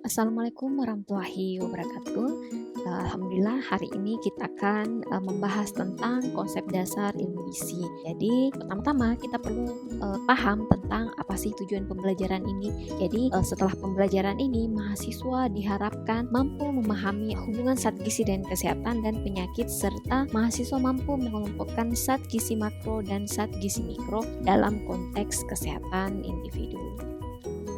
Assalamualaikum warahmatullahi wabarakatuh. Alhamdulillah hari ini kita akan membahas tentang konsep dasar ilmu gizi. Jadi pertama-tama kita perlu paham tentang apa sih tujuan pembelajaran ini. Jadi setelah pembelajaran ini mahasiswa diharapkan mampu memahami hubungan zat gizi dan kesehatan dan penyakit, serta mahasiswa mampu mengelompokkan zat gizi makro dan zat gizi mikro dalam konteks kesehatan individu.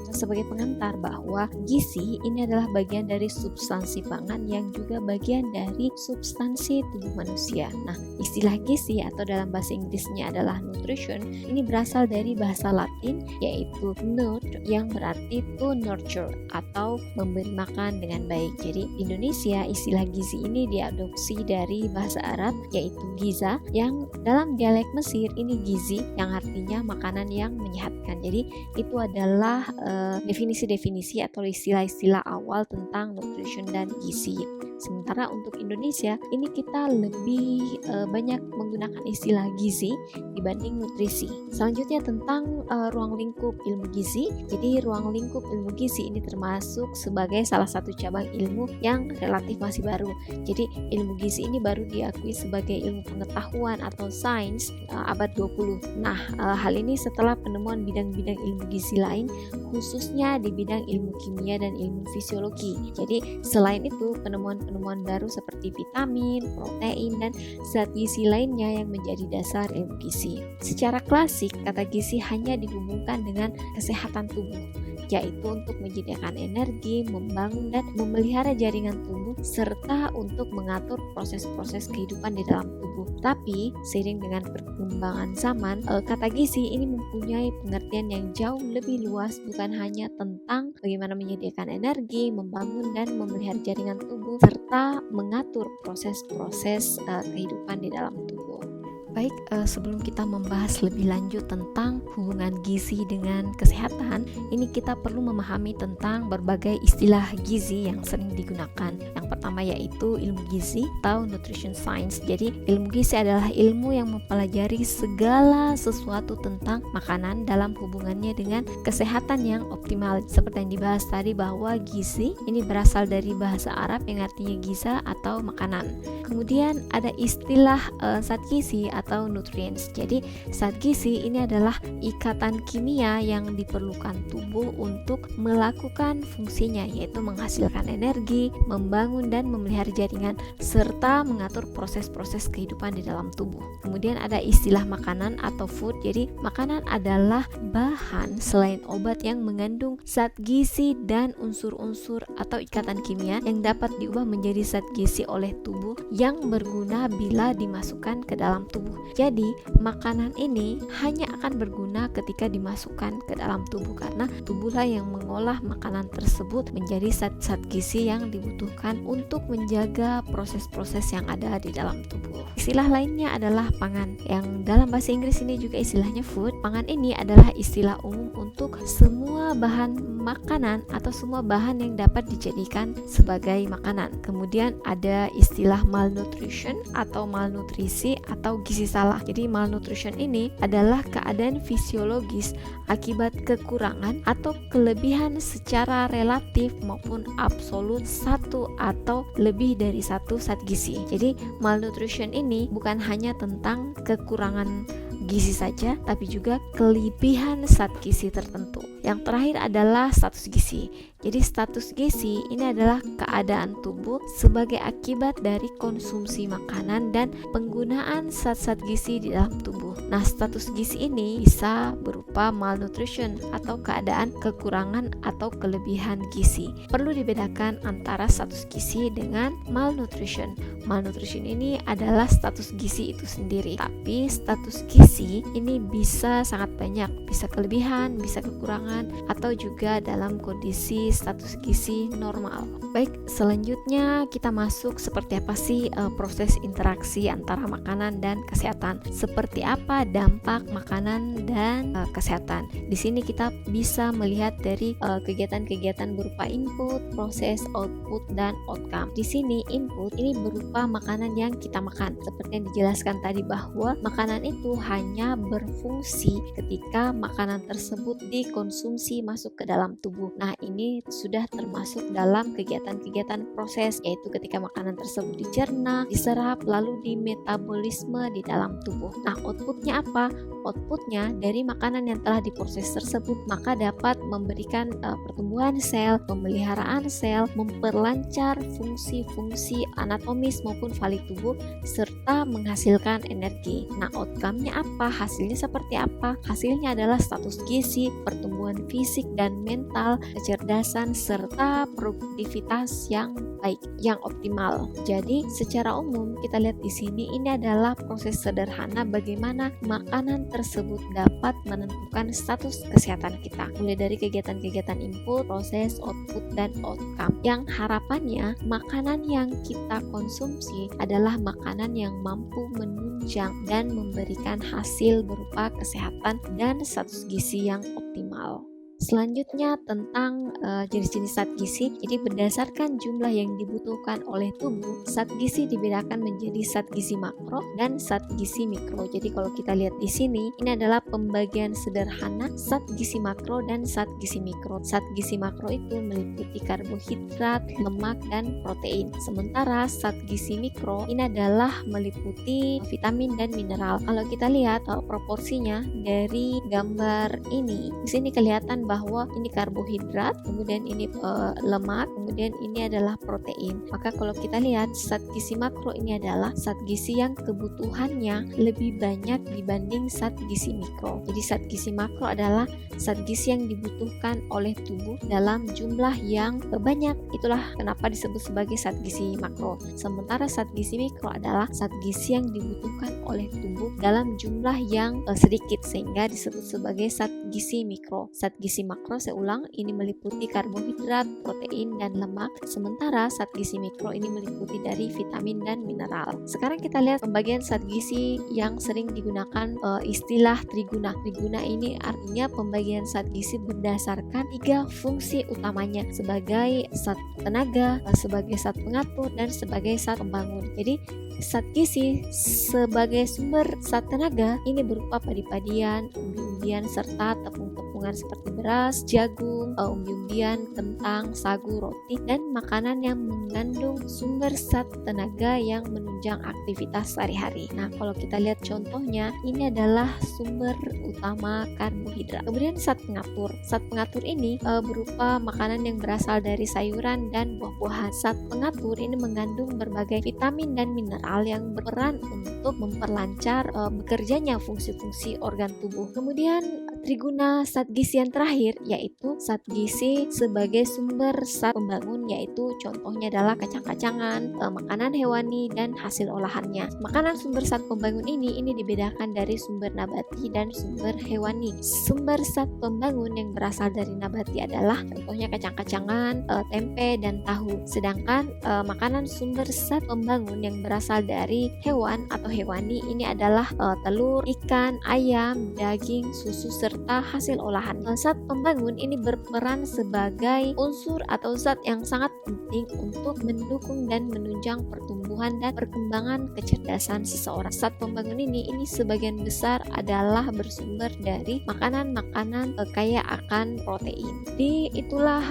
Sebagai pengantar bahwa gizi ini adalah bagian dari substansi pangan yang juga bagian dari substansi tubuh manusia. Nah, istilah gizi atau dalam bahasa Inggrisnya adalah nutrition, ini berasal dari bahasa Latin yaitu nut yang berarti to nurture atau memberi makan dengan baik. Jadi di Indonesia istilah gizi ini diadopsi dari bahasa Arab yaitu giza, yang dalam dialek Mesir ini gizi yang artinya makanan yang menyehatkan. Jadi itu adalah definisi-definisi atau istilah-istilah awal tentang nutrition dan gizi. Sementara untuk Indonesia ini kita lebih banyak menggunakan istilah gizi dibanding nutrisi. Selanjutnya tentang ruang lingkup ilmu gizi. Jadi ruang lingkup ilmu gizi ini termasuk sebagai salah satu cabang ilmu yang relatif masih baru. Jadi ilmu gizi ini baru diakui sebagai ilmu pengetahuan atau sains abad 20. Nah, hal ini setelah penemuan bidang-bidang ilmu gizi lain, khususnya di bidang ilmu kimia dan ilmu fisiologi. Jadi selain itu penemuan baru seperti vitamin, protein, dan zat gizi lainnya yang menjadi dasar ilmu gizi. Secara klasik, kata gizi hanya dihubungkan dengan kesehatan tubuh, yaitu untuk menyediakan energi, membangun dan memelihara jaringan tubuh, serta untuk mengatur proses-proses kehidupan di dalam tubuh. Tapi, seiring dengan perkembangan zaman, kata gizi ini mempunyai pengertian yang jauh lebih luas, bukan hanya tentang bagaimana menyediakan energi, membangun dan memelihara jaringan tubuh, serta mengatur proses-proses kehidupan di dalam tubuh. Baik, sebelum kita membahas lebih lanjut tentang hubungan gizi dengan kesehatan, ini kita perlu memahami tentang berbagai istilah gizi yang sering digunakan. Yang pertama yaitu ilmu gizi atau nutrition science. Jadi ilmu gizi adalah ilmu yang mempelajari segala sesuatu tentang makanan dalam hubungannya dengan kesehatan yang optimal. Seperti yang dibahas tadi bahwa gizi ini berasal dari bahasa Arab yang artinya giza atau makanan. Kemudian ada istilah zat gizi atau nutrients. Jadi zat gizi ini adalah ikatan kimia yang diperlukan tubuh untuk melakukan fungsinya, yaitu menghasilkan energi, membangun dan memelihara jaringan, serta mengatur proses-proses kehidupan di dalam tubuh. Kemudian ada istilah makanan atau food. Jadi makanan adalah bahan selain obat yang mengandung zat gizi dan unsur-unsur atau ikatan kimia yang dapat diubah menjadi zat gizi oleh tubuh yang berguna bila dimasukkan ke dalam tubuh. Jadi makanan ini hanya akan berguna ketika dimasukkan ke dalam tubuh, karena tubuhlah yang mengolah makanan tersebut menjadi zat-zat gizi yang dibutuhkan untuk menjaga proses-proses yang ada di dalam tubuh. Istilah lainnya adalah pangan, yang dalam bahasa Inggris ini juga istilahnya food. Pangan ini adalah istilah umum untuk semua bahan makanan atau semua bahan yang dapat dijadikan sebagai makanan. Kemudian ada istilah malnutrition atau malnutrisi atau gizi salah. Jadi malnutrition ini adalah keadaan fisiologis akibat kekurangan atau kelebihan secara relatif maupun absolut satu atau lebih dari satu zat gizi. Jadi malnutrition ini bukan hanya tentang kekurangan gizi saja, tapi juga kelebihan zat gizi tertentu. Yang terakhir adalah status gizi. Jadi status gizi ini adalah keadaan tubuh sebagai akibat dari konsumsi makanan dan penggunaan zat-zat gizi di dalam tubuh. Nah, status gizi ini bisa berupa malnutrition atau keadaan kekurangan atau kelebihan gizi. Perlu dibedakan antara status gizi dengan malnutrition. Malnutrition ini adalah status gizi itu sendiri, tapi status gizi ini bisa sangat banyak, bisa kelebihan, bisa kekurangan, atau juga dalam kondisi status gizi normal. Baik, selanjutnya kita masuk seperti apa sih proses interaksi antara makanan dan kesehatan. Seperti apa dampak makanan dan kesehatan. Di sini kita bisa melihat dari kegiatan-kegiatan berupa input, proses, output, dan outcome. Di sini input ini berupa makanan yang kita makan. Seperti yang dijelaskan tadi bahwa makanan itu hanya berfungsi ketika makanan tersebut dikonsumsi konsumsi masuk ke dalam tubuh. Nah, ini sudah termasuk dalam kegiatan-kegiatan proses, yaitu ketika makanan tersebut dicerna, diserap, lalu dimetabolisme di dalam tubuh. Nah, outputnya apa? Outputnya dari makanan yang telah diproses tersebut maka dapat memberikan pertumbuhan sel, pemeliharaan sel, memperlancar fungsi-fungsi anatomis maupun vali tubuh, serta menghasilkan energi. Nah, outcome-nya apa? Hasilnya seperti apa? Hasilnya adalah status gizi, pertumbuhan fisik dan mental, kecerdasan, serta produktivitas yang baik, yang optimal. Jadi, secara umum kita lihat di sini ini adalah proses sederhana bagaimana makanan tersebut dapat menentukan status kesehatan kita. Mulai dari kegiatan-kegiatan input, proses, output, dan outcome. Yang harapannya makanan yang kita konsumsi adalah makanan yang mampu menunjang dan memberikan hasil berupa kesehatan dan status gizi yang optimal. Selanjutnya tentang jenis-jenis zat gizi. Jadi berdasarkan jumlah yang dibutuhkan oleh tubuh, zat gizi dibedakan menjadi zat gizi makro dan zat gizi mikro. Jadi kalau kita lihat di sini, ini adalah pembagian sederhana zat gizi makro dan zat gizi mikro. Zat gizi makro itu meliputi karbohidrat, lemak, dan protein. Sementara zat gizi mikro ini adalah meliputi vitamin dan mineral. Kalau kita lihat proporsinya dari gambar ini, di sini kelihatan bahwa ini karbohidrat, kemudian ini lemak, kemudian ini adalah protein. Maka kalau kita lihat zat gizi makro ini adalah zat gizi yang kebutuhannya lebih banyak dibanding zat gizi mikro. Jadi zat gizi makro adalah zat gizi yang dibutuhkan oleh tubuh dalam jumlah yang banyak. Itulah kenapa disebut sebagai zat gizi makro. Sementara zat gizi mikro adalah zat gizi yang dibutuhkan oleh tubuh dalam jumlah yang sedikit, sehingga disebut sebagai zat gizi mikro. Zat gizi makro, saya ulang, ini meliputi karbohidrat, protein, dan lemak. Sementara zat gizi mikro ini meliputi dari vitamin dan mineral. Sekarang kita lihat pembagian zat gizi yang sering digunakan istilah triguna. Triguna ini artinya pembagian zat gizi berdasarkan 3 fungsi utamanya, sebagai zat tenaga, sebagai zat pengatur, dan sebagai zat pembangun. Jadi zat gizi sebagai sumber zat tenaga ini berupa padi-padian, umbi-umbian, serta tepung-tepungan seperti beras, jagung, umbi-umbian, kentang, sagu, roti, dan makanan yang mengandung sumber zat tenaga yang menunjang aktivitas sehari-hari. Nah, kalau kita lihat contohnya, ini adalah sumber utama karbohidrat. Kemudian zat pengatur. Zat pengatur ini berupa makanan yang berasal dari sayuran dan buah-buahan. Zat pengatur ini mengandung berbagai vitamin dan mineral yang berperan untuk memperlancar bekerjanya fungsi-fungsi organ tubuh. Kemudian triguna zat gizi yang terakhir yaitu zat gizi sebagai sumber zat pembangun, yaitu contohnya adalah kacang-kacangan, makanan hewani, dan hasil olahannya. Makanan sumber zat pembangun ini dibedakan dari sumber nabati dan sumber hewani. Sumber zat pembangun yang berasal dari nabati adalah contohnya kacang-kacangan, tempe, dan tahu. Sedangkan makanan sumber zat pembangun yang berasal dari hewan atau hewani ini adalah telur, ikan, ayam, daging, susu, serta hasil olahan. Zat pembangun ini berperan sebagai unsur atau zat yang sangat penting untuk mendukung dan menunjang pertumbuhan dan perkembangan kecerdasan seseorang. Zat pembangun ini sebagian besar adalah bersumber dari makanan-makanan kaya akan protein. Jadi itulah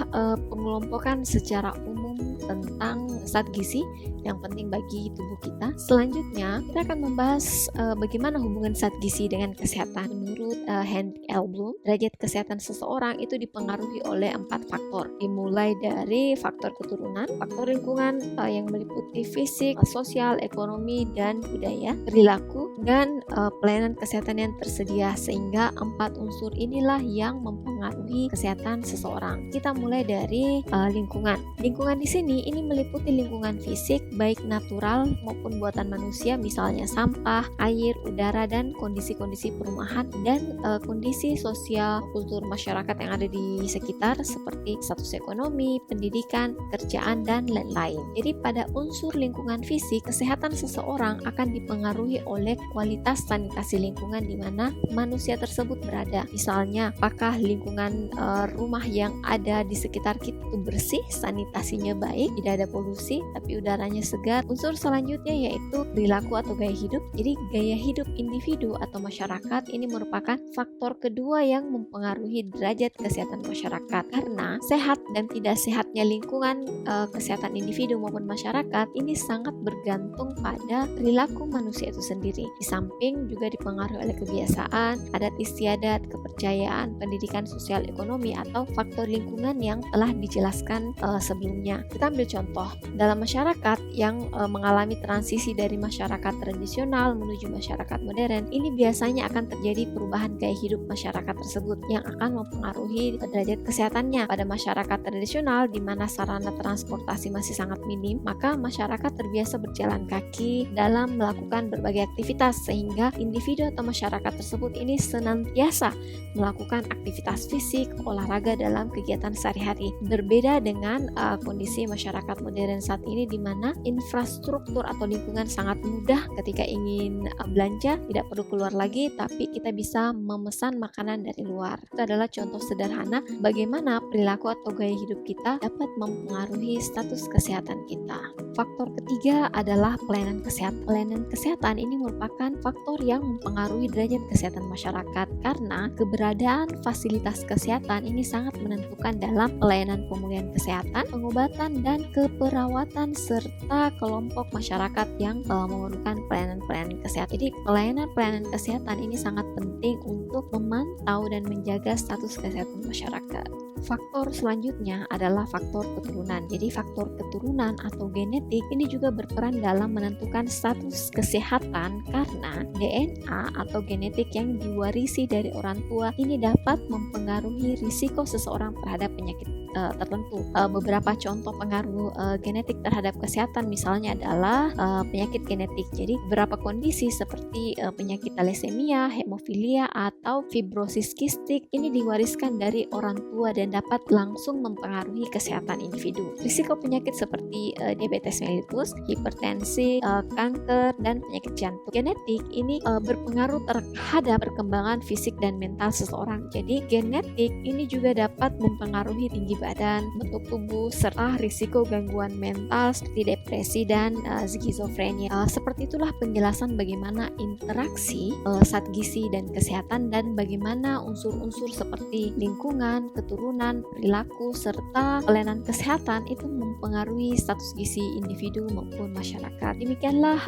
pengelompokan secara umum tentang zat gizi yang penting bagi tubuh kita. Selanjutnya kita akan membahas bagaimana hubungan zat gizi dengan kesehatan. Menurut Henry L. Bloom, derajat kesehatan seseorang itu dipengaruhi oleh 4 faktor, dimulai dari faktor keturunan, faktor lingkungan yang meliputi fisik, sosial, ekonomi, dan budaya, perilaku, dan pelayanan kesehatan yang tersedia, sehingga 4 unsur inilah yang mempengaruhi kesehatan seseorang. Kita mulai dari lingkungan. Lingkungan di sini ini meliputi lingkungan fisik baik natural maupun buatan manusia, misalnya sampah, air, udara, dan kondisi-kondisi perumahan, dan kondisi sosial kultur masyarakat yang ada di sekitar seperti status ekonomi, pendidikan, kerjaan, dan lain-lain. Jadi pada unsur lingkungan fisik, kesehatan seseorang akan dipengaruhi oleh kualitas sanitasi lingkungan di mana manusia tersebut berada. Misalnya, apakah lingkungan rumah yang ada di sekitar kita itu bersih, sanitasinya baik, tidak ada polusi, tapi udaranya segar. Unsur selanjutnya yaitu perilaku atau gaya hidup. Jadi gaya hidup individu atau masyarakat ini merupakan faktor kedua yang mempengaruhi derajat kesehatan masyarakat. Karena sehat dan tidak sehatnya lingkungan kesehatan individu maupun masyarakat ini sangat bergantung pada perilaku manusia itu sendiri. Di samping juga dipengaruhi oleh kebiasaan, adat istiadat, kepercayaan, pendidikan sosial ekonomi atau faktor lingkungan yang telah dijelaskan sebelumnya. Kita ambil contoh dalam masyarakat yang mengalami transisi dari masyarakat tradisional menuju masyarakat modern, ini biasanya akan terjadi perubahan gaya hidup masyarakat tersebut yang akan mempengaruhi derajat kesehatannya. Pada masyarakat tradisional di mana sarana transportasi masih sangat minim, maka masyarakat terbiasa berjalan kaki dalam melakukan berbagai aktivitas sehingga individu atau masyarakat tersebut ini senantiasa melakukan aktivitas fisik, olahraga dalam kegiatan sehari-hari. Berbeda dengan kondisi masyarakat modern saat ini di mana infrastruktur atau lingkungan sangat mudah ketika ingin belanja, tidak perlu keluar lagi tapi kita bisa memesan makanan dari luar. Itu adalah contoh sederhana bagaimana perilaku atau gaya hidup kita dapat mempengaruhi status kesehatan kita. Faktor ketiga adalah pelayanan kesehatan. Pelayanan kesehatan ini merupakan faktor yang mempengaruhi derajat kesehatan masyarakat karena keberadaan fasilitas kesehatan ini sangat menentukan dalam pelayanan pemulihan kesehatan, pengobatan, dan keperawatan serta kelompok masyarakat yang memerlukan pelayanan-pelayanan kesehatan. Jadi pelayanan-pelayanan kesehatan ini sangat penting untuk memantau dan menjaga status kesehatan masyarakat. Faktor selanjutnya adalah faktor keturunan. Jadi faktor keturunan atau genetik ini juga berperan dalam menentukan status kesehatan karena DNA atau genetik yang diwarisi dari orang tua ini dapat mempengaruhi risiko seseorang terhadap penyakit tertentu. Beberapa contoh pengaruh genetik terhadap kesehatan misalnya adalah penyakit genetik. Jadi beberapa kondisi seperti penyakit thalassemia, hemofilia atau fibrosis kistik ini diwariskan dari orang tua dan dapat langsung mempengaruhi kesehatan individu. Risiko penyakit seperti diabetes mellitus, hipertensi, kanker, dan penyakit jantung. Genetik ini berpengaruh terhadap perkembangan fisik dan mental seseorang. Jadi genetik ini juga dapat mempengaruhi tinggi badan, bentuk tubuh, serta risiko gangguan mental seperti depresi dan skizofrenia. Seperti itulah penjelasan bagaimana interaksi zat gizi dan kesehatan dan bagaimana unsur-unsur seperti lingkungan, keturunan, perilaku, serta pelayanan kesehatan itu mempengaruhi status gizi individu maupun masyarakat. Demikianlah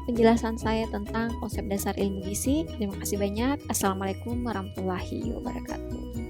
penjelasan saya tentang konsep dasar ilmu gizi. Terima kasih banyak. Assalamualaikum warahmatullahi wabarakatuh.